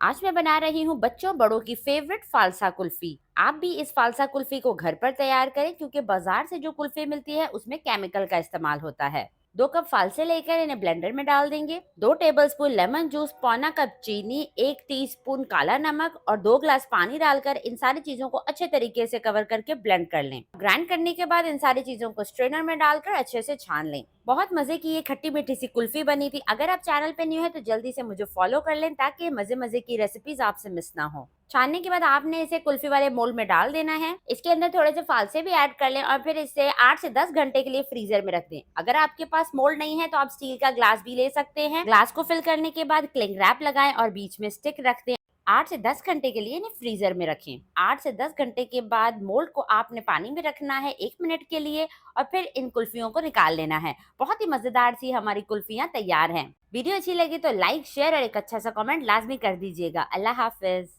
आज मैं बना रही हूँ बच्चों बड़ों की फेवरेट फालसा कुल्फी। आप भी इस फालसा कुल्फी को घर पर तैयार करें क्योंकि बाजार से जो कुल्फी मिलती है उसमें केमिकल का इस्तेमाल होता है। 2 कप फालसे लेकर इन्हें ब्लेंडर में डाल देंगे। 2 टेबलस्पून लेमन जूस, पौना कप चीनी, 1 टीस्पून काला नमक और 2 ग्लास पानी डालकर इन सारी चीजों को अच्छे तरीके से कवर करके ब्लेंड कर लें। ग्राइंड करने के बाद इन सारी चीजों को स्ट्रेनर में डालकर अच्छे से छान लें। बहुत मजे की ये खट्टी मीठी सी कुल्फी बनी थी। अगर आप चैनल पे न्यू है तो जल्दी से मुझे फॉलो कर लें ताकि मजे मजे की रेसिपीज आपसे मिस ना हो। छानने के बाद आपने इसे कुल्फी वाले मोल्ड में डाल देना है। इसके अंदर थोड़े से फालसे भी ऐड कर लें और फिर इसे 8 से 10 घंटे के लिए फ्रीजर में रख दें। अगर आपके पास मोल्ड नहीं है तो आप स्टील का ग्लास भी ले सकते हैं। ग्लास को फिल करने के बाद क्लिंग रैप लगाएं और बीच में स्टिक रख दें। 8 से 10 घंटे के लिए इन्हें फ्रीजर में रखें। 8 से 10 घंटे के बाद मोल्ड को आपने पानी में रखना है 1 मिनट के लिए और फिर इन कुल्फियों को निकाल लेना है। बहुत ही मजेदार सी हमारी कुल्फियां तैयार हैं। वीडियो अच्छी लगी तो लाइक, शेयर और एक अच्छा सा कमेंट लाजमी कर दीजिएगा। अल्लाह हाफिज।